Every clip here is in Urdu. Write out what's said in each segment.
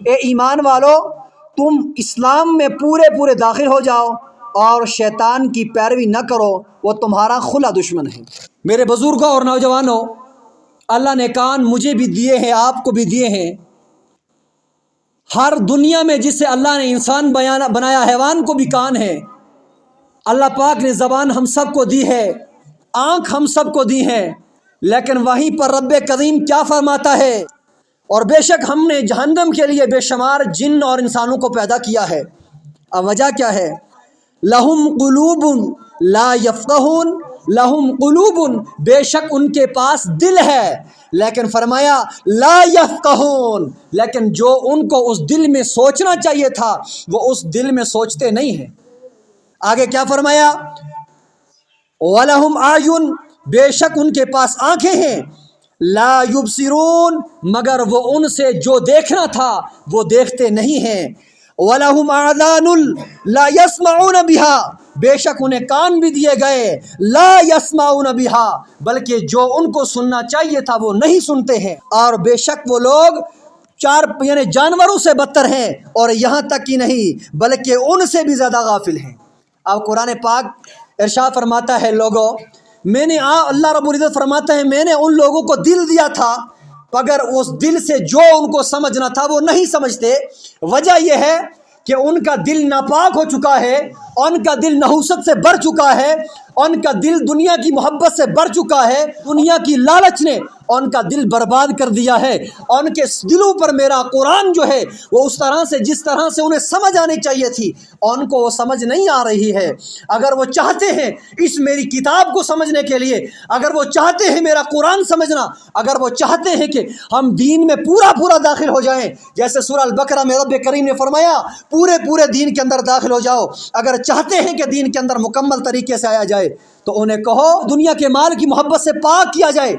اے ایمان والو، تم اسلام میں پورے داخل ہو جاؤ اور شیطان کی پیروی نہ کرو، وہ تمہارا کھلا دشمن ہے۔ میرے بزرگوں اور نوجوانوں، اللہ نے کان مجھے بھی دیے ہیں، آپ کو بھی دیے ہیں۔ ہر دنیا میں جس سے اللہ نے انسان بنایا، حیوان کو بھی کان ہے۔ اللہ پاک نے زبان ہم سب کو دی ہے، آنکھ ہم سب کو دی ہے، لیکن وہیں پر رب کریم کیا فرماتا ہے؟ اور بے شک ہم نے جہنم کے لیے بے شمار جن اور انسانوں کو پیدا کیا ہے۔ اب وجہ کیا ہے؟ لہم قلوب لا یفقہون، لہم قلوب، بے شک ان کے پاس دل ہے، لیکن فرمایا لا یفقہون، لیکن جو ان کو اس دل میں سوچنا چاہیے تھا وہ اس دل میں سوچتے نہیں ہیں۔ آگے کیا فرمایا؟ وَلَهُمْ أَعْيُنٌ، بے شک ان کے پاس آنکھیں ہیں، لا یبصرون، مگر وہ ان سے جو دیکھنا تھا وہ دیکھتے نہیں ہیں۔ وَلَهُمْ آذَانٌ لا يَسْمَعُونَ بِهَا، بے شک انہیں کان بھی دیے گئے، لا يَسْمَعُونَ بِهَا، بلکہ جو ان کو سننا چاہیے تھا وہ نہیں سنتے ہیں۔ اور بے شک وہ لوگ یعنی جانوروں سے بدتر ہیں، اور یہاں تک ہی نہیں بلکہ ان سے بھی زیادہ غافل ہیں۔ اب قرآن پاک ارشاد فرماتا ہے، لوگوں میں نے اللہ رب العزت فرماتا ہے میں نے ان لوگوں کو دل دیا تھا، مگر اس دل سے جو ان کو سمجھنا تھا وہ نہیں سمجھتے۔ وجہ یہ ہے کہ ان کا دل ناپاک ہو چکا ہے، ان کا دل نحوست سے بھر چکا ہے، ان کا دل دنیا کی محبت سے بھر چکا ہے، دنیا کی لالچ نے ان کا دل برباد کر دیا ہے۔ ان کے دلوں پر میرا قرآن جو ہے وہ اس طرح سے جس طرح سے انہیں سمجھ آنی چاہیے تھی ان کو وہ سمجھ نہیں آ رہی ہے۔ اگر وہ چاہتے ہیں اس میری کتاب کو سمجھنے کے لیے، اگر وہ چاہتے ہیں میرا قرآن سمجھنا، اگر وہ چاہتے ہیں کہ ہم دین میں پورا داخل ہو جائیں، جیسے سورہ البقرہ میں رب کریم نے فرمایا پورے دین کے اندر داخل ہو جاؤ، اگر چاہتے ہیں کہ دین کے اندر مکمل طریقے سے آیا جائے تو انہیں کہو دنیا کے مال کی محبت سے پاک کیا جائے،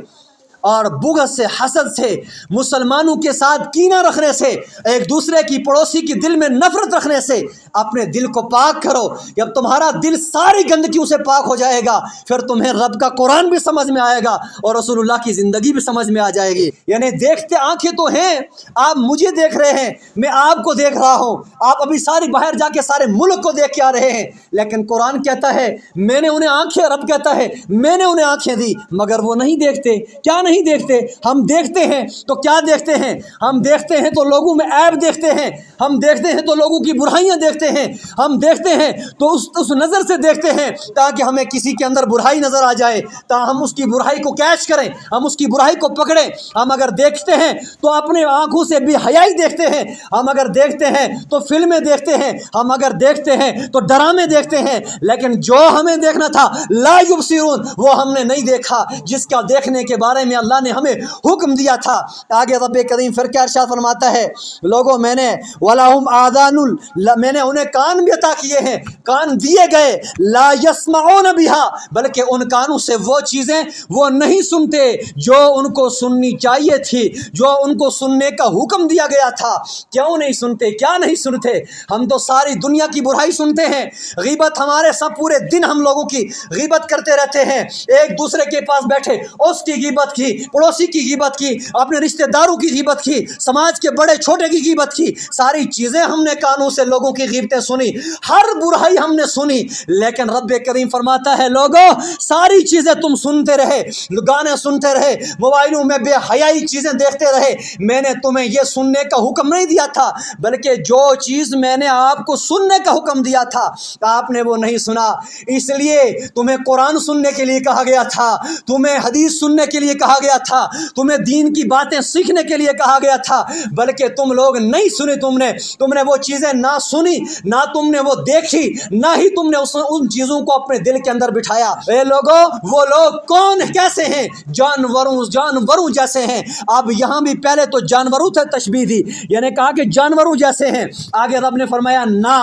اور بغض سے، حسد سے، مسلمانوں کے ساتھ کینہ رکھنے سے، ایک دوسرے کی پڑوسی کی دل میں نفرت رکھنے سے اپنے دل کو پاک کرو۔ جب تمہارا دل ساری گندگیوں سے پاک ہو جائے گا پھر تمہیں رب کا قرآن بھی سمجھ میں آئے گا اور رسول اللہ کی زندگی بھی سمجھ میں آ جائے گی۔ یعنی دیکھتے آنکھیں تو ہیں، آپ مجھے دیکھ رہے ہیں، میں آپ کو دیکھ رہا ہوں، آپ ابھی ساری باہر جا کے سارے ملک کو دیکھ کے آ رہے ہیں، لیکن قرآن کہتا ہے میں نے انہیں آنکھیں، رب کہتا ہے میں نے انہیں آنکھیں دی، مگر وہ نہیں دیکھتے۔ کیا نہیں دیکھتے؟ ہم دیکھتے ہیں تو کیا دیکھتے ہیں؟ ہم دیکھتے ہیں تو لوگوں میں عیب دیکھتے ہیں، ہم دیکھتے ہیں تو لوگوں کی برائیاں دیکھتے ہیں، ہم دیکھتے ہیں تو اس نظر سے دیکھتے ہیں تاکہ ہمیں کسی کے اندر برائی نظر آ جائے، ہم اس کی برائی کو کیچ کریں، ہم اس کی برائی کو پکڑیں۔ ہم اگر دیکھتے ہیں تو اپنے آنکھوں سے بے حیائی دیکھتے ہیں، ہم اگر دیکھتے ہیں تو فلمیں دیکھتے ہیں، ہم اگر دیکھتے ہیں تو ڈرامے دیکھتے ہیں، لیکن جو ہمیں دیکھنا تھا لا یبصرون وہ ہم نے نہیں دیکھا، جس کا دیکھنے کے بارے میں اللہ نے ہمیں حکم دیا تھا۔ آگے رب کریم پھر کیا ارشاد فرماتا ہے؟ لوگوں میں نے وَلَهُمْ آذَانٌ، میں نے انہیں کان بھی عطا کیے ہیں، کان دیے گئے، لا يَسْمَعُونَ بِهَا، بلکہ ان کانوں سے وہ چیزیں وہ نہیں سنتے جو ان کو سننی چاہیے تھی، جو ان کو سننے کا حکم دیا گیا تھا۔ کیوں نہیں سنتے؟ کیا نہیں سنتے؟ ہم تو ساری دنیا کی برائی سنتے ہیں، غیبت ہمارے سب پورے دن ہم لوگوں کی غیبت کرتے رہتے ہیں، ایک دوسرے کے پاس بیٹھے اس کی غیبت کی، پڑوسی کی غیبت کی، اپنے رشتہ داروں کی غیبت کی، سماج کے بڑے چھوٹے کی غیبت کی، ساری چیزیں ہم نے کانوں سے لوگوں کی غیبتیں سنی، ہر برائی ہم نے سنی، لیکن رب کریم فرماتا ہے لوگوں ساری چیزیں تم سنتے رہے، گانے سنتے رہے، موبائلوں میں بے حیائی چیزیں دیکھتے رہے، میں نے تمہیں یہ سننے کا حکم نہیں دیا تھا، بلکہ جو چیز میں نے آپ کو سننے کا حکم دیا تھا آپ نے وہ نہیں سنا، اس لیے تمہیں قرآن سننے کے لیے کہا گیا تھا، تمہیں حدیث سننے کے لیے کہا گیا تھا، تمہیں دین کی باتیں سیکھنے کے لیے کہا گیا تھا، بلکہ تم لوگ نہیں سنے، تم نے وہ چیزیں نہ سنی، نہ تم نے وہ دیکھی، نہ ہی تم نے ان چیزوں کو اپنے دل کے اندر بٹھایا۔ اے لوگوں وہ لوگ کون کیسے ہیں؟ جانوروں جیسے ہیں۔ اب یہاں بھی پہلے تو جانوروں سے تشبیہ دی، یعنی کہا کہ جانوروں جیسے ہیں، آگے رب نے فرمایا نہ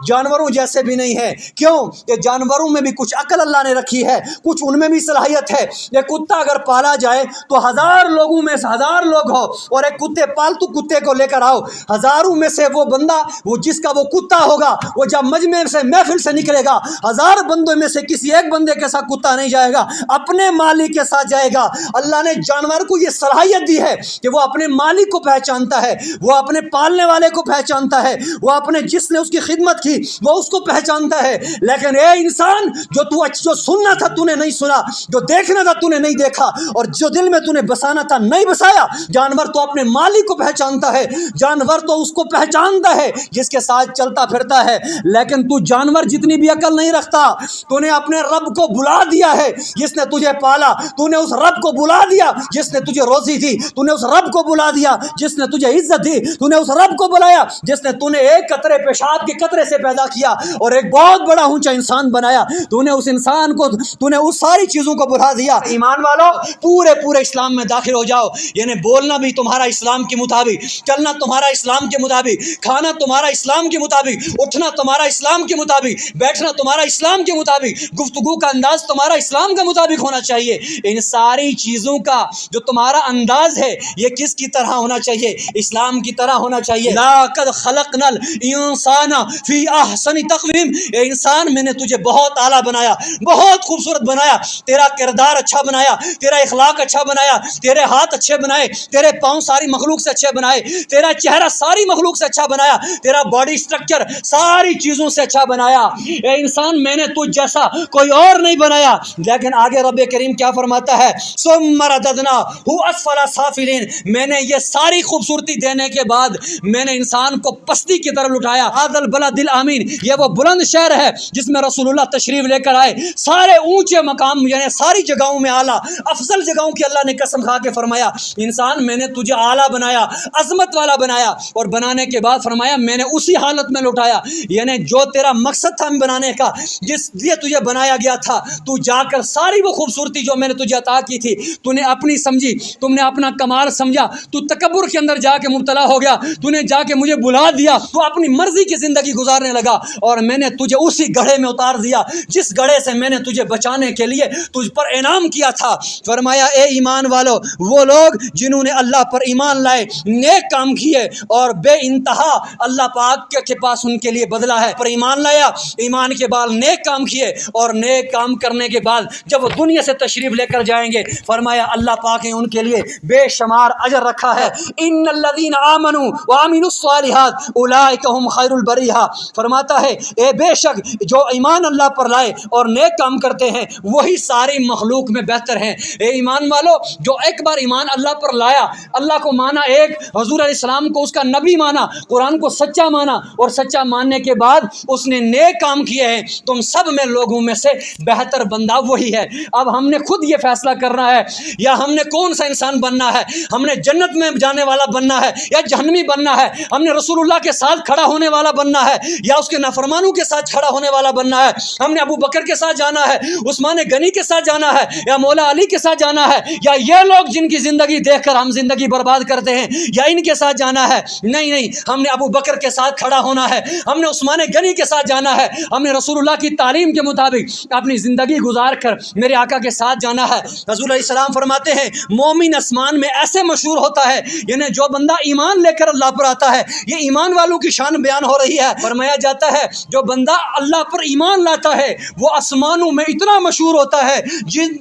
جانوروں جیسے بھی نہیں ہے۔ کیوں کہ جانوروں میں بھی کچھ عقل اللہ نے رکھی ہے، کچھ ان میں بھی صلاحیت ہے۔ یہ کتا اگر پالا جائے تو 1000 لوگوں میں سے 1000 لوگ ہو اور ایک کتے پالتو کتے کو لے کر آؤ، ہزاروں میں سے وہ بندہ وہ جس کا وہ کتا ہوگا وہ جب مجمع سے محفل سے نکلے گا 1000 بندوں میں سے کسی ایک بندے کے ساتھ کتا نہیں جائے گا، اپنے مالک کے ساتھ جائے گا۔ اللہ نے جانور کو یہ صلاحیت دی ہے کہ وہ اپنے مالک کو پہچانتا ہے، وہ اپنے پالنے والے کو پہچانتا ہے، وہ اپنے جس نے اس کی خدمت کی وہ اس کو پہچانتا ہے۔ لیکن اے انسان، جو سننا تھا تو نے نہیں سنا، جو دیکھنا تھا تو نے نہیں دیکھا، اور جو دل میں تو نے بسانا تھا نہیں بسایا۔ جانور تو اپنے مالک کو پہچانتا ہے، جانور تو اس کو پہچانتا ہے جس کے ساتھ چلتا پھرتا ہے، لیکن تو جانور جتنی بھی عقل نہیں رکھتا۔ تو نے اپنے رب کو بلا دیا ہے جس نے تجھے پالا، تو نے اس رب کو بلا دیا جس نے تجھے روزی دی، تو نے اس رب کو بلا دیا جس نے تجھے عزت دی، تو نے اس رب کو بلایا جس نے تو نے ایک قطرے پیشاب کے قطرے سے پیدا کیا اور ایک بہت بڑا اونچا انسان بنایا۔ تو نے اس انسان کو، تو نے اس ساری چیزوں کو بلا دیا۔ ایمان والو، پورے اسلام میں داخل ہو جاؤ، یعنی بولنا بھی تمہارا اسلام کے مطابق، چلنا تمہارا اسلام کے مطابق، کھانا تمہارا اسلام کے مطابق، اٹھنا تمہارا اسلام کے مطابق، بیٹھنا تمہارا اسلام کے مطابق، گفتگو کا انداز تمہارا اسلام کے مطابق ہونا چاہیے۔ ان ساری چیزوں کا جو تمہارا انداز ہے یہ کس کی طرح ہونا چاہیے؟ اسلام کی طرح ہونا چاہیے۔ لَقَدْ خَلَقْنَا الْإِنسَانَ فِي أَحْسَنِ تَقْوِيمٍ، اے انسان میں نے تجھے بہت اعلیٰ بنایا، بہت خوبصورت بنایا، تیرا کردار اچھا بنایا، تیرا اخلاق اچھا بنایا، تیرے ہاتھ اچھے بنائے، تیرے پاؤں ساری مخلوق سے اچھے بنائے، تیرا چہرہ ساری مخلوق سے اچھا بنایا، تیرا باڈی سٹرکچر ساری چیزوں سے اچھا بنایا۔ اے انسان، میں نے تجھ جیسا کوئی اور نہیں بنایا۔ لیکن آگے رب کریم کیا فرماتا ہے؟ ثُمَّ رَدَدْنَاهُ أَسْفَلَ سَافِلِينَ، میں نے یہ ساری خوبصورتی دینے کے بعد میں نے انسان کو پستی کی طرف لٹایا۔ هَذَا الْبَلَدِ الْأَمِينَ، یہ وہ بلند شہر ہے جس میں رسول اللہ تشریف لے کر آئے، سارے اونچے مقام یعنی ساری جگہوں میں اعلیٰ افضل جگہوں کی اللہ نے قسم کھا کے فرمایا انسان میں نے تجھے اعلیٰ بنایا، عظمت والا بنایا، اور بنانے کے بعد فرمایا میں نے اسی حالت میں لوٹایا، یعنی جو تیرا مقصد تھا بنانے کا، جس لیے تجھے بنایا گیا تھا، تو جا کر ساری وہ خوبصورتی جو میں نے تجھے عطا کی تھی تو نے اپنی سمجھی، تم نے اپنا کمال سمجھا، تو تکبر کے اندر جا کے مبتلا ہو گیا، تو نے جا کے مجھے بلا دیا، تو اپنی مرضی کی زندگی گزارنے لگا، اور میں نے تجھے اسی گڑھے میں اتار دیا جس گڑھے سے میں نے تجھے بچانے کے لیے تجھ پر انعام کیا تھا۔ فرمایا اے ایمان والو، وہ لوگ جنہوں نے اللہ پر ایمان لائے، نیک کام کیے، اور بے انتہا اللہ پاک کے پاس ان کے لیے بدلہ ہے۔ پر ایمان لایا، ایمان کے بعد نیک کام کیے، اور نیک کام کرنے کے بعد جب وہ دنیا سے تشریف لے کر جائیں گے فرمایا اللہ پاک نے ان کے لیے بے شمار اجر رکھا ہے۔ ان الذین آمنوا وعملوا الصالحات اولئک هم خیر البریہ، فرماتا ہے اے بے شک جو ایمان اللہ پر لائے اور نیک کام کرتے ہیں وہی ساری مخلوق میں بہتر ہیں۔ اے ایمان والو، جو ایک بار ایمان اللہ پر لایا، اللہ کو مانا، ایک حضور علیہ السلام کو اس کا نبی مانا، قرآن کو سچا مانا، اور سچا ماننے کے بعد اس نے نیک کام کیے ہیں، تم سب میں لوگوں میں سے بہتر بندہ وہی ہے۔ اب ہم نے خود یہ فیصلہ کرنا ہے یا ہم نے کون سا انسان بننا ہے، ہم نے جنت میں جانے والا بننا ہے یا جہنمی بننا ہے، ہم نے رسول اللہ کے ساتھ کھڑا ہونے والا بننا ہے یا اس کے نافرمانوں کے ساتھ کھڑا ہونے والا بننا ہے، ہم نے ابو بکر کے ساتھ جانا ہے، عثمان غنی کے ساتھ جانا ہے، یا مولا علی کے ساتھ جانا ہے، یا یہ لوگ جن کی زندگی دیکھ کر ہم زندگی برباد کرتے ہیں یا ان کے ساتھ جانا ہے۔ نہیں، ہم نے ابو بکر کے ساتھ کھڑا ہونا ہے، ہم نے عثمان غنی کے ساتھ جانا ہے، ہم نے رسول اللہ کی تعلیم کے مطابق اپنی زندگی گزار کر میرے آقا کے ساتھ جانا ہے۔ رسول علیہ السلام فرماتے ہیں مومن آسمان میں ایسے مشہور ہوتا ہے، یعنی جو بندہ ایمان لے کر اللہ پر آتا ہے، یہ ایمان والوں کی شان بیان ہو رہی ہے۔ فرمایا جاتا ہے جو بندہ اللہ پر ایمان لاتا ہے وہ آسمانوں میں اتنا مشہور ہوتا ہے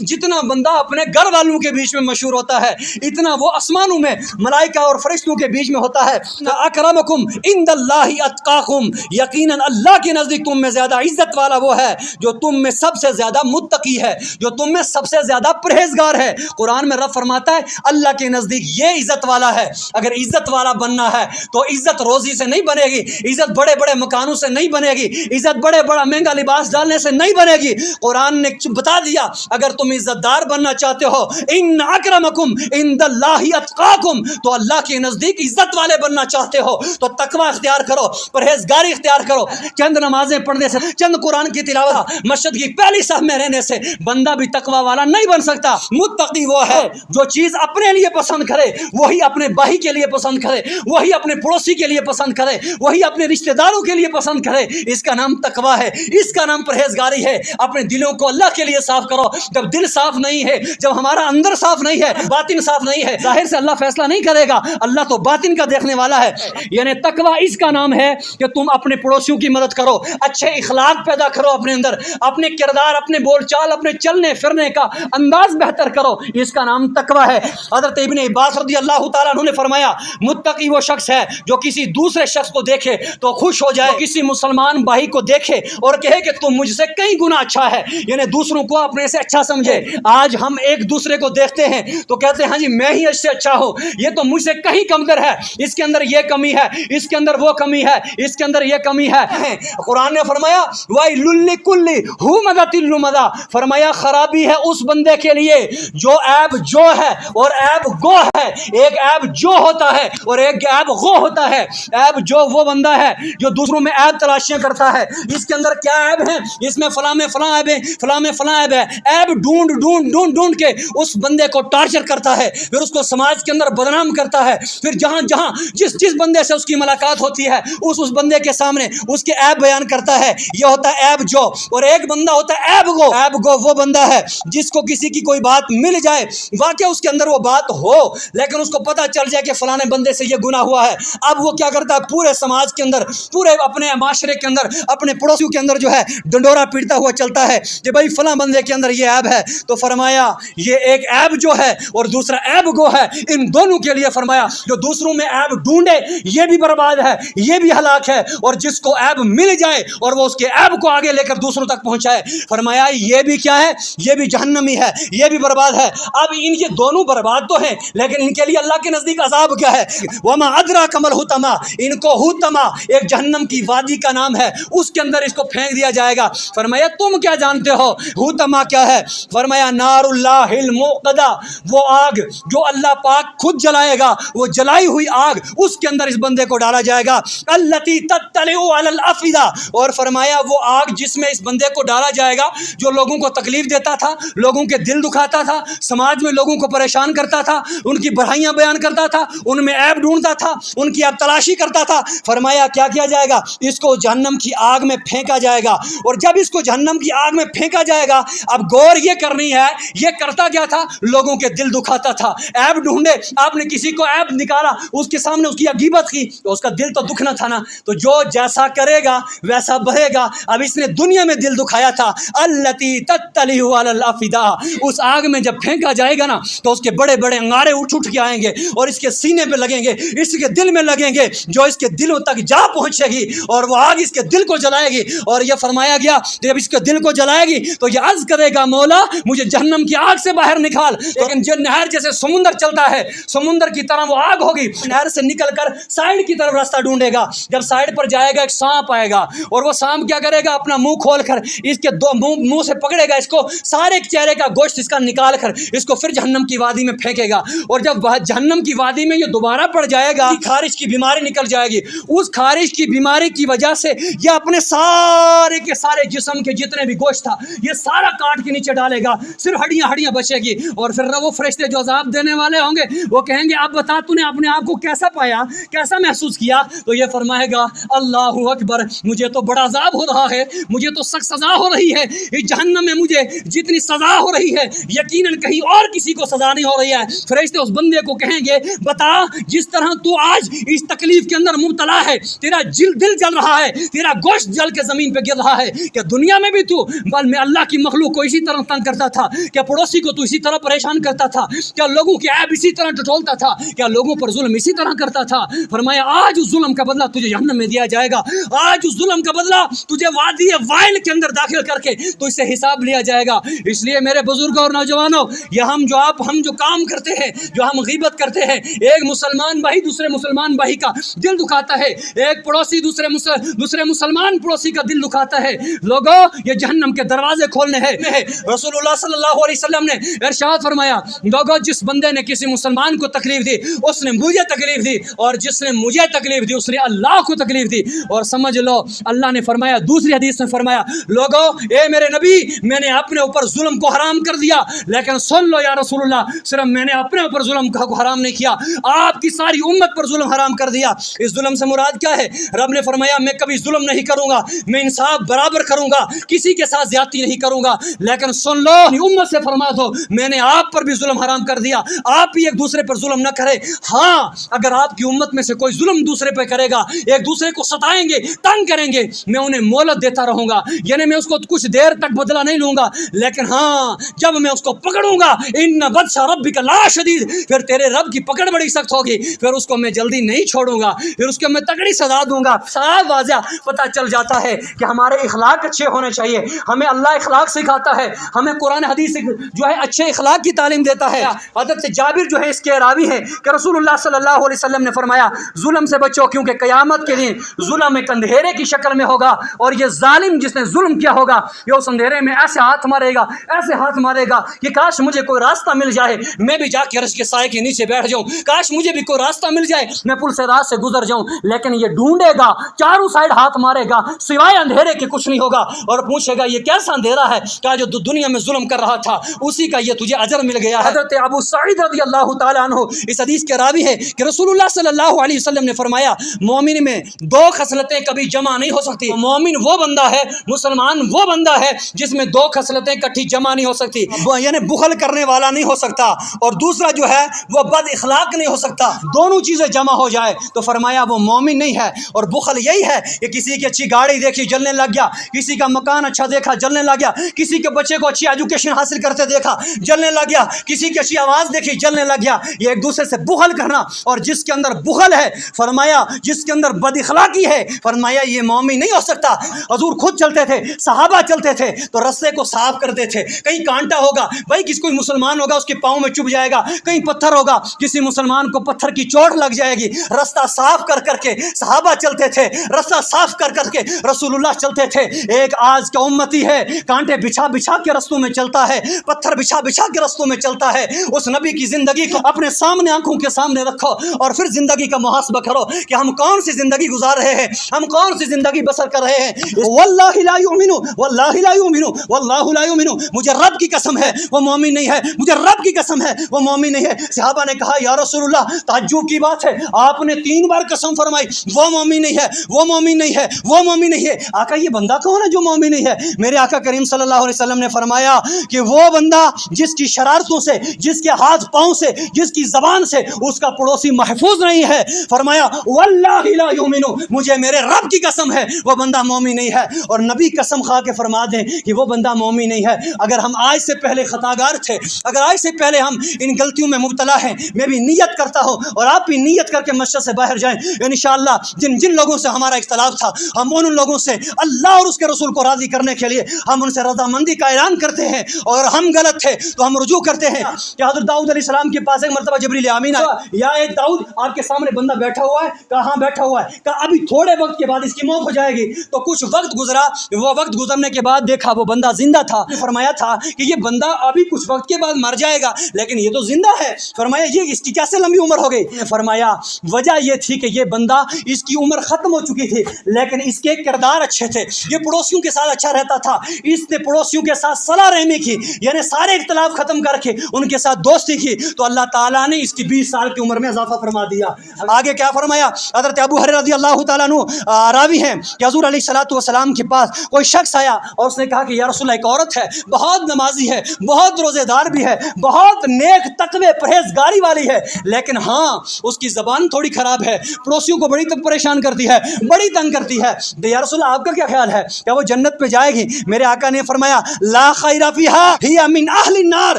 جتنا بندہ اپنے گھر والوں کے بیچ میں مشہور ہوتا ہے، اتنا وہ آسمانوں میں ملائکہ اور فرشتوں کے بیچ میں ہوتا ہے۔ اکرمکم عند اللہ اتقاکم، یقیناً اللہ کے نزدیک تم میں زیادہ عزت والا وہ ہے جو تم میں سب سے زیادہ متقی ہے، جو تم میں سب سے زیادہ پرہیزگار ہے۔ قرآن میں رب فرماتا ہے اللہ کے نزدیک یہ عزت والا ہے۔ اگر عزت والا بننا ہے تو عزت روزی سے نہیں بنے گی، عزت بڑے بڑے مکانوں سے نہیں بنے گی، عزت بڑے بڑا مہنگا لباس ڈالنے سے نہیں بنے گی۔ قرآن نے بتا دیا اگر تم عزت دار بننا چاہتے ہو ان اکرمکم عند اللہ اتقاکم، تو اللہ کے نزدیک عزت والے بننا چاہتے ہو تو تقوی اختیار کرو، پرہیزگاری اختیار کرو۔ چند نمازیں پڑھنے سے، چند قرآن کی تلاوت، مسجد کی پہلی صف میں رہنے سے بندہ بھی تقوی والا نہیں بن سکتا۔ متقی وہ ہے جو چیز اپنے لیے پسند کرے وہی اپنے بھائی کے لیے پسند کرے، وہی اپنے پڑوسی کے لیے پسند کرے، وہی اپنے رشتہ داروں کے لیے پسند کرے۔ اس کا نام تقوی ہے، اس کا نام پرہیزگاری ہے۔ اپنے دلوں کو اللہ کے لیے صاف کرو۔ جب دل صاف نہیں ہے، جب ہمارا اندر صاف نہیں ہے، باطن صاف نہیں ہے، ظاہر سے اللہ فیصلہ نہیں کرے گا، اللہ تو باطن کا دیکھنے والا ہے۔ یعنی تقویٰ اس کا نام ہے کہ تم اپنے پڑوسیوں کی مدد کرو، اچھے اخلاق پیدا کرو اپنے اندر، اپنے کردار، اپنے بول چال، اپنے چلنے پھرنے کا انداز بہتر کرو، اس کا نام تقویٰ ہے۔ حضرت ابن عباس رضی اللہ تعالیٰ عنہ نے فرمایا متقی وہ شخص ہے جو کسی دوسرے شخص کو دیکھے تو خوش ہو جائے، کسی مسلمان بھائی کو دیکھے اور کہے کہ تم مجھ سے کئی گنا اچھا ہے، یعنی دوسروں کو اپنے سے اچھا سمجھے۔ آج ہم ایک دوسرے کو دیکھتے ہیں تو کہتے ہیں ہاں جی میں ہی اس سے اچھا ہوں، یہ تو مجھ سے کہیں کمتر ہے، اس کے اندر یہ کمی ہے، اس کے اندر وہ کمی ہے، اس کے اندر یہ کمی ہے۔ قرآن نے فرمایا وَيْلٌ لِّكُلِّ هُمَزَةٍ لُّمَزَةٍ، فرمایا خرابی ہے اس بندے کے لیے جو عیب جو ہے اور عیب گو ہے۔ ایک عیب جو ہوتا ہے اور ایک عیب غو ہوتا ہے۔ عیب جو وہ بندہ ہے جو دوسروں میں عیب تلاشیاں کرتا ہے، اس کے اندر کیا عیب ہے، اس میں فلاں میں فلاں عیب ہے، فلاں میں فلاں عیب ہے، عیب ڈھونڈ ڈھونڈ ڈھونڈ ڈھونڈ کے اس بندے کو ٹارچر کرتا ہے، پھر اس کو سماج کے اندر بدنام کرتا ہے، پھر جہاں جہاں جس بندے سے اس کی ملاقات ہوتی ہے اس بندے کے سامنے اس کے عیب بیان کرتا ہے۔ یہ ہوتا ہے عیب جو، اور ایک بندہ ہوتا ہے عیب گو۔ عیب گو وہ بندہ ہے جس کو کسی کی کوئی بات مل جائے، واقعہ اس کے اندر وہ بات ہو لیکن اس کو پتہ چل جائے کہ فلاں بندے سے یہ گناہ ہوا ہے، اب وہ کیا کرتا ہے پورے سماج کے اندر، پورے اپنے معاشرے کے اندر، اپنے پڑوسیوں کے اندر جو ہے ڈنڈورا پیٹتا ہوا چلتا ہے کہ بھائی فلاں بندے کے اندر یہ عیب ہے۔ تو فرمایا یہ ایک عیب جو ہے اور دوسرا عیب گو ہے، ان دونوں کے لیے فرمایا جو دوسروں میں عیب ڈھونڈے یہ بھی برباد ہے، یہ بھی ہلاک ہے، اور جس کو عیب مل جائے اور وہ اس کے عیب کو آگے لے کر دوسروں تک پہنچائے، فرمایا یہ بھی کیا ہے، یہ بھی جہنمی ہے، یہ بھی برباد ہے۔ اب ان یہ دونوں برباد تو ہیں لیکن ان کے لیے اللہ کے نزدیک عذاب کیا ہے؟ وما ادراک ما الحطمہ، ان کو حطمہ ایک جہنم کی وادی کا نام ہے، اس کے اندر اس کو پھینک دیا جائے گا۔ فرمایا تم کیا جانتے ہو حطمہ کیا ہے؟ فرمایا نار اللہ الموقدہ، وہ آگ جو اللہ پاک خود جلائے گا، وہ جلائی ہوئی آگ اس کے اندر اس بندے کو ڈالا جائے گا۔ التی تطلع علی الافئدہ، اور فرمایا وہ آگ جس میں اس بندے کو ڈالا جائے گا جو لوگوں کو تکلیف دیتا تھا، لوگوں کے دل دکھاتا تھا، سماج میں لوگوں کو پریشان کرتا تھا، ان کی برائیاں بیان کرتا تھا، ان میں عیب ڈھونڈتا تھا، ان کی عیب تلاشی کرتا تھا۔ فرمایا کیا کیا جائے گا؟ اس کو جہنم کی آگ میں پھینکا جائے گا، اور جب اس کو جہنم کی آگ میں پھینکا جائے گا، اب غور یہ کرنی ہے یہ کرتا کیا تھا، لوگوں کے دل دکھاتا تھا، عیب ڈھونڈے، آپ نے کسی کو عیب نکالا، اس کے سامنے اس کی غیبت کی تو اس کا دل تو دکھنا تھا نا، تو جو جیسا کرے گا ویسا بہے گا۔ اب اس نے دنیا میں دل دکھایا تھا، التی تطلع علی الافئدہ، اس آگ میں جب پھینکا جائے گا نا تو اس کے بڑے بڑے انگارے اٹھ کے آئیں گے اور اس کے سینے پہ لگیں گے، اس کے دل میں لگیں گے، جو اس کے دلوں تک جا پہنچے گی اور وہ آگ اس کے دل کو جلائے گی۔ اور یہ فرمایا گیا جب اس کے دل کو جلائے گی تو یہ عرض کرے گا مولا مجھے جہنم کی آگ سے باہر نکال، لیکن جو نہر جیسے سمندر چلتا ہے سمندر کی طرح وہ آگ ہوگی، نہر سے نکل کر سائڈ کی طرف راستہ ڈھونڈے گا، جب سائڈ پر جائے گا ایک سانپ آئے گا اور وہ سانپ کیا کرے گا، اپنا منہ کھول کر اس کے دو منہ سے پکڑے گا، اس کو سارے چہرے کا گوشت اس کا نکال کر اس کو پھر جہنم کی وادی میں پھینکے گا، اور جب جہنم کی وادی میں یہ دوبارہ پڑ جائے گا خارش کی بیماری نکل جائے گی، اس خارش کی بیماری کی وجہ سے یہ اپنے سارے کے سارے جسم کے جتنے بھی گوشت تھا یہ سارا کاٹ کے نیچے ڈالے گا، صرف ہڈیاں بچے گی، اور پھر وہ فرشتے جو عذاب دینے والے ہوں گے وہ کہیں گے اب بتا تو نے اپنے آپ کو کیسا پایا، کیسا محسوس کیا؟ تو یہ فرمائے گا اللہ اکبر، مجھے تو بڑا عذاب ہو رہا ہے، مجھے تو سخت سزا ہو رہی ہے، اس جہنم میں مجھے جتنی سزا ہو رہی ہے یقیناً کہیں اور کسی کو سزا نہیں ہو رہی ہے۔ فرشتے اس بندے کو کہیں گے بتا جس طرح تو آج اس تکلیف کے اندر مبتلا ہے، تیرا دل جل رہا ہے، تیرا گوشت جل کے زمین پہ گر رہا ہے، کہ دنیا میں بھی تو بل میں اللہ کی مخلوق کو اسی طرح تنگ کرتا تھا، کیا پڑوسی کو تو اسی طرح پریشان کرتا تھا، کیا لوگوں کی عیب اسی طرح ٹٹولتا تھا، کیا لوگوں پر ظلم اسی طرح کرتا تھا؟ فرمایا آج اس ظلم کا بدلہ تجھے جہنم میں دیا جائے گا، آج اس ظلم کا بدلہ تجھے وادی وائل کے اندر داخل کر کے تو اس سے حساب لیا جائے گا۔ اس لیے میرے بزرگوں اور نوجوانوں، یہ ہم جو کام کرتے ہیں، جو ہم غیبت کرتے ہیں، ایک مسلمان بھائی دوسرے مسلمان بھائی کا دل دکھاتا ہے، ایک پڑوسی دوسرے مسلمان پڑوسی کا دل دکھاتا ہے، لوگوں یہ جہنم کے دروازے کھولنے ہیں۔ رسول اللہ صلی اللہ علیہ وسلم نے ارشاد فرمایا لوگوں جس بندے نے کسی مسلمان کو تکلیف دی اس نے مجھے تکلیف دی، اور جس نے مجھے تکلیف دی اس نے اللہ کو تکلیف دی۔ اور سمجھ لو اللہ نے فرمایا دوسری حدیث میں فرمایا لوگوں اے میرے نبی میں نے اپنے اوپر ظلم کو حرام کر دیا، لیکن سن لو یا رسول اللہ صرف میں نے اپنے اوپر ظلم کو حرام نہیں کیا، آپ کی ساری امت پر ظلم حرام کر دیا۔ اس ظلم سے مراد کیا ہے؟ رب نے فرمایا میں کبھی ظلم نہیں کروں گا، میں انصاف برابر کروں گا، کسی کے ساتھ زیادتی نہیں کروں گا، لیکن سن لو اپنی امت سے فرما دو میں نے آپ پر بھی ظلم حرام کر دیا، آپ بھی ایک دوسرے پر ظلم نہ کرے۔ ہاں اگر آپ کی امت میں سے کوئی ظلم دوسرے پہ کرے گا، ایک دوسرے کو ستائیں گے، تنگ کریں گے، میں انہیں مہلت دیتا رہوں گا، یعنی میں اس کو کچھ دیر تک بدلہ نہیں لوں گا، لیکن ہاں جب میں اس کو پکڑوں گا، ان بطش ربک لا شدید، پھر تیرے رب کی پکڑ بڑی سخت ہوگی، پھر اس کو میں جلدی نہیں چھوڑوں گا، پھر اس کو میں تگڑی سزا دوں گا۔ صاف واضح پتہ چل جاتا ہے کہ ہمارے اخلاق اچھے ہونے چاہیے، ہمیں اللہ اخلاق سکھاتا ہے، ہمیں قرآن حدیث جو ہے اچھے اخلاق کی تعلیم دیتا ہے۔ حضرت جابر جو ہے اس کے راوی ہیں کہ رسول اللہ صلی اللہ علیہ وسلم نے فرمایا ظلم سے بچو، کیونکہ قیامت کے دن ظلم ایک اندھیرے کی شکل میں ہوگا، اور یہ ظالم جس نے ظلم کیا ہوگا یہ اس اندھیرے میں ایسے ہاتھ مارے گا، ایسے ہاتھ مارے گا کہ کاش مجھے کوئی راستہ مل جائے، میں بھی جا کے عرش کے سائے کے نیچے بیٹھ جاؤں، کاش مجھے بھی کوئی راستہ مل جائے، میں پل سے راست سے گزر جاؤں، لیکن یہ ڈھونڈے گا، چاروں سائڈ ہاتھ مارے گا، سوائے اندھیرے کے کچھ نہیں ہوگا، اور پوچھے گا یہ کیسا اندھیرا ہے کہ جو دنیا میں ظلم کر رہا تھا اسی کا یہ تجھے اجر مل گیا ہے۔ حضرت ابو سعید رضی اللہ تعالیٰ عنہ اس حدیث کے راوی ہے کہ رسول اللہ صلی اللہ علیہ وسلم نے فرمایا مومن میں دو خصلتیں کبھی جمع نہیں ہو سکتی، مومن وہ بندہ ہے، مسلمان وہ بندہ ہے جس میں دو خصلتیں کٹھی جمع نہیں ہو سکتی، یعنی بخل کرنے والا نہیں ہو سکتا، اور دوسرا جو ہے وہ بد اخلاق نہیں ہو سکتا، دونوں چیزیں جمع ہو جائے تو فرمایا وہ مومن نہیں ہے۔ اور بخل یہی ہے کہ کسی کی اچھی گاڑی دیکھی جلنے لگ گیا، کسی کا مکان اچھا دیکھا جلنے لگ گیا، کسی کے بچے کو اچھی ایجوکیشن حاصل کرتے دیکھا جلنے لگ گیا، کسی کی اچھی آواز دیکھی جلنے لگ گیا، یہ ایک دوسرے سے بخل کرنا، اور جس کے اندر بخل ہے فرمایا جس کے اندر بد اخلاقی ہے فرمایا یہ مومن نہیں ہو سکتا۔ حضور خود چلتے تھے، صحابہ چلتے تھے تو رستے کو صاف کرتے تھے، کہیں کانٹا ہوگا بھائی کسی کوئی مسلمان ہوگا اس کے پاؤں میں چبھ جائے گا، کہیں پتھر ہوگا کسی مسلمان کو پتھر کی چوٹ لگ جائے گی، رستہ صاف کر کر کے صحابہ چلتے تھے، رستہ صاف کر کر کے رسول اللہ چلتے تھے۔ ایک آج کا امتی ہے کانٹے بچھا بچھا کے رستوں میں چلتا ہے، پتھر بچھا بچھا کے رستوں میں چلتا ہے۔ اس نبی کی زندگی کو اپنے سامنے آنکھوں کے سامنے رکھو اور پھر زندگی کا محاسبہ کرو کہ ہم کون سی زندگی گزار رہے ہیں، ہم کون سی زندگی بسر کر رہے ہیں۔ واللہ لا یؤمن واللہ لا یؤمن واللہ لا یؤمن، مجھے رب کی قسم ہے وہ مومن نہیں ہے، مجھے رب کی قسم ہے وہ مومن نہیں ہے۔ صحابہ نے کہا یا رسول اللہ تعجب کی بات ہے، آپ نے 3 بار قسم فرمائی وہ مومن نہیں ہے، وہ مومن نہیں ہے، وہ مومن نہیں ہے۔ آقا یہ بندہ کون ہے جو مومن نہیں ہے؟ میرے آقا کریم صلی اللہ علیہ وسلم نے فرمایا کہ وہ بندہ جس کی شرارتوں سے، جس کے ہاتھ پاؤں سے، جس کی زبان سے اس کا پڑوسی محفوظ نہیں ہے، فرمایا واللہ لا یؤمن، مجھے میرے رب کی قسم ہے وہ بندہ مومن نہیں ہے۔ اور نبی قسم کھا کے فرما دیں کہ وہ بندہ مومن نہیں ہے۔ اگر ہم آج سے پہلے خطاگار تھے، اگر آج سے پہلے ہم ان غلطیوں میں مبتلا ہیں، میں بھی نیت کرتا ہوں اور آپ بھی نیت کر کے مسجد سے باہر جائیں، انشاءاللہ جن لوگوں سے ہمارا اختلاف تھا ہم ان لوگوں سے اللہ اور اس کے رسول کو راضی کرنے کے لیے ہم ان سے رضامندی کا اعلان کرتے ہیں، اور ہم غلط تھے تو ہم رجوع کرتے ہیں۔ کہ حضرت داؤد علیہ السلام کے پاس ایک مرتبہ جبریل امین آیا، یا اے داؤد آپ کے سامنے بندہ بیٹھا ہوا ہے، کہاں بیٹھا ہوا ہے؟ کہا ابھی تھوڑے وقت کے بعد اس کی موت ہو جائے گی۔ تو کچھ وقت گزرا، وہ وقت گزرنے کے بعد دیکھا وہ بندہ زندہ تھا۔ فرمایا تھا کہ یہ بندہ ابھی کچھ وقت کے بعد مر جائے گا لیکن یہ تو زندہ ہے۔ فرمایا یہ اس کی کیسے لمبی عمر ہو گئی؟ فرمایا وجہ یہ تھی کہ یہ بندہ اس کی عمر ختم ہو چکی تھی لیکن اس کے کردار اچھے تھے، یہ پڑوسیوں کے ساتھ اچھا رہتا تھا، اس نے پڑوسیوں کے ساتھ صلح رحمی کی، یعنی سارے اختلاف ختم کر کے ان کے ساتھ دوستی کی، تو اللہ تعالیٰ نے اس کی 20 سال کی عمر میں اضافہ فرما دیا۔ آگے کیا فرمایا؟ حضرت ابو ہریرہ رضی اللہ تعالیٰ عنہ راوی ہیں کہ حضور علیہ الصلوۃ والسلام کے پاس کوئی شخص آیا اور اس نے کہا کہ یا رسول اللہ ایک عورت ہے، بہت نمازی ہے، بہت روزے دار بھی ہے، بہت نیک تقوی پرہیزگاری والی ہے، لیکن ہاں اس کی زبان تھوڑی خراب ہے، پڑوسیوں کو بڑی پریشان کرتی ہے، بڑی تنگ کرتی ہے۔ تو یا رسول اللہ آپ کا کیا خیال ہے، کیا وہ جنت پہ جائے گی؟ میرے آقا نے فرمایا لا خیر فیہا ہی من اہل النار،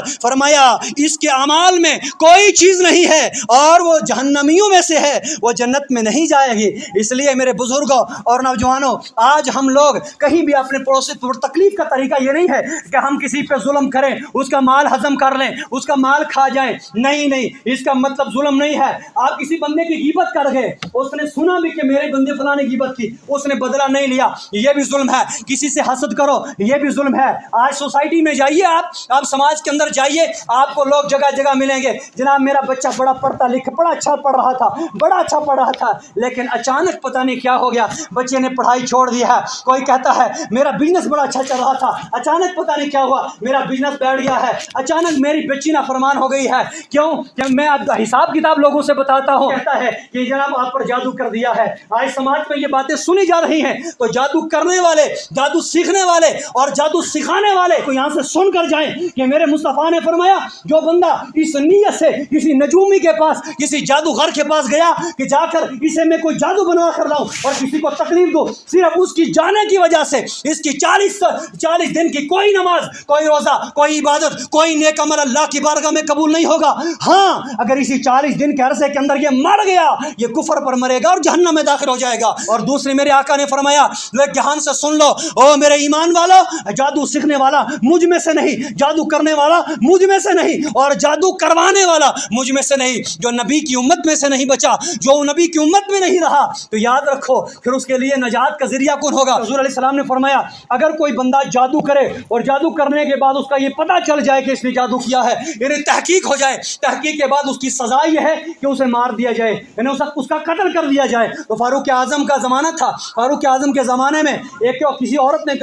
فرمایا اس کے اعمال میں کوئی چیز نہیں ہے اور وہ جہنمیوں میں سے ہے، وہ جنت میں نہیں جائے گی۔ اس لیے میرے بزرگوں اور نوجوانوں، آج ہم لوگ کہیں بھی اپنے پڑوسی پر تکلیف کا طریقہ یہ نہیں ہے کہ ہم کسی پہ ظلم کریں، اس کا مال ہضم کر لیں، اس کا مال کھا جائیں، نہیں، اس کا مطلب ظلم نہیں ہے۔ آپ کسی بندے کی غیبت کر گئے، اس نے سنا بھی کہ میرے بندے فلاں نے غیبت کی، اس نے بدلہ نہیں لیا، یہ بھی ظلم ہے۔ کسی سے حسد کرو، یہ بھی ظلم ہے۔ آج سوسائٹی میں جائیے، آپ سماج کے اندر جائیے، آپ کو لوگ جگہ جگہ ملیں گے، جناب میرا بچہ بڑا پڑھتا لکھا، بڑا اچھا پڑھ رہا تھا، بڑا اچھا پڑھ رہا تھا، لیکن اچانک پتہ نہیں کیا ہو گیا، بچے نے پڑھائی چھوڑ دی ہے۔ کوئی کہتا ہے میرا بزنس بڑا اچھا چل رہا تھا، اچانک پتہ نہیں کیا ہوا، میرا بزنس بیٹھ گیا ہے، اچانک میری بچی نافرمان ہو گئی ہے۔ کیوں؟ کہ میں اب حساب کتاب لوگوں سے بتاتا ہوں، کہتا ہے کہ جناب آپ پر جادو کر دیا ہے۔ آج سماج میں یہ باتیں سنی جا رہی ہیں، تو جادو کرنے والے، جادو سیکھنے والے اور جادو سکھانے والے کو یہاں سے سن کر جائیں کہ میرے مصطفیٰ نے فرمایا جو بندہ اس نیت سے کسی نجومی کے پاس کسی جادوگر کے پاس گیا کہ جا کر اسے میں کوئی جادو بنوا کر لاؤں اور کسی کو تکلیف دو، صرف اس کی جانے کی وجہ سے اس کی 40 دن کی کوئی نماز، کوئی روزہ، کوئی عبادت، کوئی نیک عمل اللہ کی بارگاہ میں قبول نہیں ہوگا۔ ہاں اگر اسی 40 دن کے عرصے کے اندر یہ مر گیا، یہ کفر پر مرے گا اور جہنم میں داخل ہو جائے گا۔ اور دوسری میرے آقا نے فرمایا دھیان سے سن لو او میرے ایمان والو، جادو سیکھنے والا مجھ میں سے نہیں، جادو کرنے والا مجھ میں سے نہیں، اور جادو کروانے والا مجھ میں سے نہیں، جو نبی کی امت میں سے نہیں بچا، جو نبی کی امت میں نہیں رہا تو یاد رکھو پھر اس کے لیے نجات کا ذریعہ کون ہوگا؟ حضور علیہ السلام نے فرمایا اگر کوئی بندہ جادو کرے اور جادو کرنے کے بعد اس کا یہ پتہ چل جائے کہ اس نے جادو کیا ہے، یعنی تحقیق ہو جائے، تحقیق کے بعد اس کی سزا یہ ہے کہ اسے مار دیا جائے، یعنی اس کا قتل کر دیا جائے۔ تو فاروق اعظم کا زمانہ تھا، فاروق اعظم کے زمانے میں ایک کسی عورت نے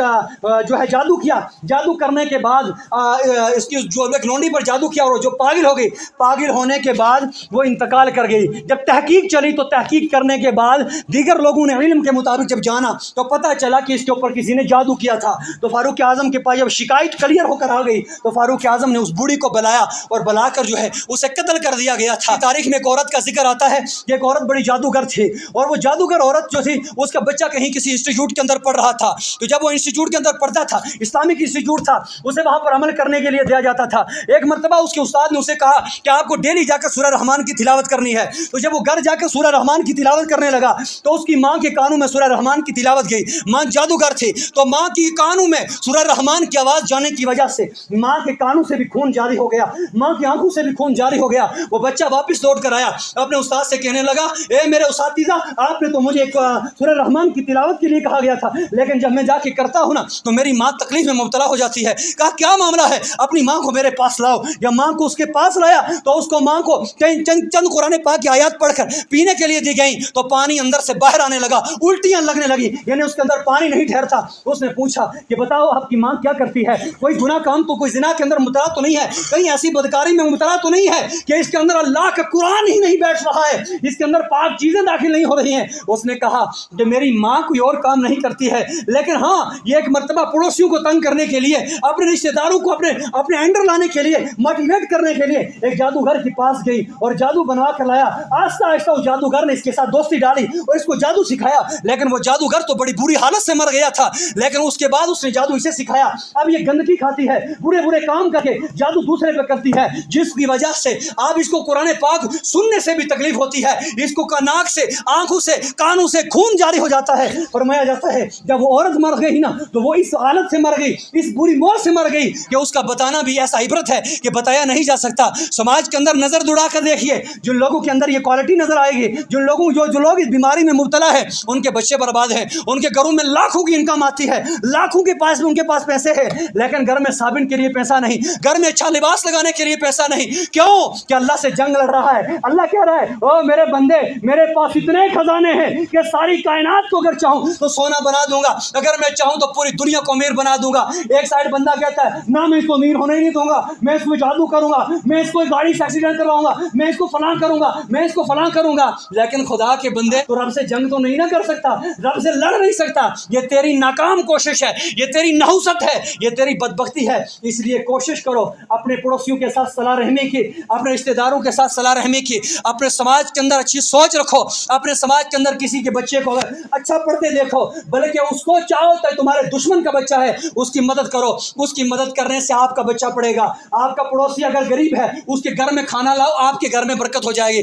جو ہے جادو کیا، جادو کرنے کے بعد اس کی جو ایک لونڈی پر جادو کیا اور جو پاگل ہو گئی، پاگل ہونے کے بعد وہ انتقال کر گئی۔ جب تحقیق چلی تو تحقیق کرنے کے بعد دیگر لوگوں نے علم کے مطابق جب جانا تو پتہ چلا کہ اس کے اوپر کسی نے جادو کیا تھا۔ تو فاروق اعظم کے پاس جب شکایت کلیئر ہو کر آ گئی تو فاروق اعظم نے اس بوڑھی کو بلایا اور بلا کر جو ہے اسے قتل کر دیا گیا تھا۔ تاریخ میں ایک عورت کا ذکر آتا ہے کہ ایک عورت بڑی جادوگر تھی اور وہ جادوگر عورت جو تھی اس کا بچہ کہیں کسی انسٹیٹیوٹ کے اندر پڑھ رہا تھا، تو جب وہ انسٹیٹیوٹ کے اندر پڑھتا تھا، اسلامک انسٹیٹیوٹ تھا، اسے وہاں پر عمل کرنے کے لیے دیا جاتا تھا۔ ایک مرتبہ اس کے استاد نے اسے کہا کہ آپ کو ڈیلی جا کر سورہ رحمان کی تلاوت کرنی ہے، تو جب وہ گھر جا کر سورہ رحمان کی تلاوت کرنے لگا تو اس کی ماں کے کانوں میں سورہ رحمان کی تلاوت گئی۔ ماں جادوگر تھی تو ماں کی کانوں میں سورہ رحمان کی آواز جانے کی وجہ سے ماں کے کانوں سے بھی خون جاری ہو گیا، ماں کی آنکھوں سے بھی خون جاری ہو گیا۔ وہ بچہ واپس لوٹ کر آیا، اپنے استاد سے کہنے لگا اے میرے اساتذہ آپ نے تو مجھے ایک سورہ رحمان کی تلاوت کے لیے کہا گیا تھا، لیکن جب میں جا کے کرتا ہوں نا تو میری ماں تکلیف میں مبتلا ہو جاتی ہے۔ کہا کیا معاملہ ہے؟ اپنی ماں کو میرے پاس لاؤ۔ جب ماں کو اس کے پاس لایا تو اس کو ماں کو چند قرآن پاک کی آیات پڑھ کر پینے کے لیے دی گئیں تو پانی اندر سے باہر آنے لگا، الٹیاں لگنے لگی، یعنی اس کے اندر پانی نہیں ٹھہرتا۔ اس نے پوچھا کہ بتاؤ آپ کی ماں کیا کرتی ہے؟ کوئی گناہ کام تو کوئی زنا کے اندر مبتلا تو نہیں ہے؟ کہیں ایسی بدکاری میں مبتلا تو نہیں ہے کہ اس کے اندر اللہ کا قرآن ہی نہیں بیٹھ رہا ہے، اس کے اندر پاک چیزیں داخل نہیں ہو رہی ہیں؟ اس نے کہا کہ میری ماں کوئی اور کام نہیں کرتی ہے، لیکن ہاں یہ ایک مرتبہ پڑوسیوں کو تنگ کرنے کے لیے، اپنے رشتہ داروں کو اپنے انڈر لانے کے لیے، موٹیویٹ کرنے کے لیے ایک جادوگر کے پاس گئی اور جادو بنوا کر لایا۔ آہستہ آہستہ اس جادوگر نے اس کے ساتھ دوستی ڈالی اور اس کو جادو سکھایا، لیکن وہ جادوگر تو بڑی بری حالت سے مر گیا تھا، لیکن اس کے بعد اس نے جادو اسے سکھایا۔ اب یہ گندگی کھاتی ہے، برے برے کام کر کے جادو دوسرے پہ کرتی ہے، جس کی وجہ سے اب اس کو قرآن پاک سننے سے بھی تکلیف ہوتی ہے، اس کو ناک سے، آنکھوں سے، کانوں سے خون جاری ہو جاتا ہے۔ فرمایا جاتا ہے جب وہ عورت مر گئی نا تو وہ اس حالت سے مر گئی، اس بری موت سے مر گئی کہ اس کا بتانا بھی ایسا عبرت ہے کہ بتایا نہیں جا سکتا۔ سماج کے اندر نظر دوڑا کر دیکھیے، جن لوگوں کے اندر یہ کوالٹی نظر آئے گی، جو لوگ اس بیماری میں مبتلا ہے ان کے بچے برباد ہیں، ان کے گھروں میں لاکھوں کی انکم آتی ہے، لاکھوں کے پاس ان کے پاس پیسے ہیں، لیکن گھر میں صابن کے لیے پیسہ نہیں، گھر میں اچھا لباس لگانے کے لیے پیسہ نہیں۔ کیوں؟ کہ اللہ سے جنگ لڑ رہا ہے۔ اللہ کہہ رہا ہے او میرے بندے، میرے پاس اتنے خزانے ہیں کہ ساری کائنات کو اگر چاہوں تو سونا بنا دوں گا، اگر میں چاہوں تو پوری دنیا کو امیر بنا دوں گا۔ ایک سائڈ بندہ کہتا ہے نہ میں اس کو امیر ہونے ہی نہیں دوں گا، میں اس کو جادو کروں گا، میں اس کو گاڑی سے ایکسیڈنٹ کرواؤں گا، میں اس کو فلاں کروں گا، میں اس کو فلاں کروں گا، لیکن خدا کے بندے تو رب سے جنگ تو نہیں نہ کر سکتا، رب سے لڑ نہیں سکتا۔ یہ تیری ناکام کوشش ہے، یہ تیری نحوست ہے، یہ تیری بدبختی ہے۔ اس لیے کوشش کرو اپنے پڑوسیوں کے ساتھ صلاح رحمی کی، اپنے رشتہ داروں کے ساتھ صلاح رحمی کی، اپنے سماج کے اندر اچھی سوچ رکھو، اپنے سماج کے اندر کسی کے بچے کو اگر اچھا پڑھتے دیکھو بلکہ اس کو چاہو تو تمہارے دشمن کا بچہ ہے اس کی مدد کرو، اس کی مدد کرنے سے آپ کا بچہ پڑھے گا۔ آپ کا پڑوسی اگر غریب ہے اس کے گھر میں کھانا لاؤ، آپ کے گھر میں برکت ہو جائے گی۔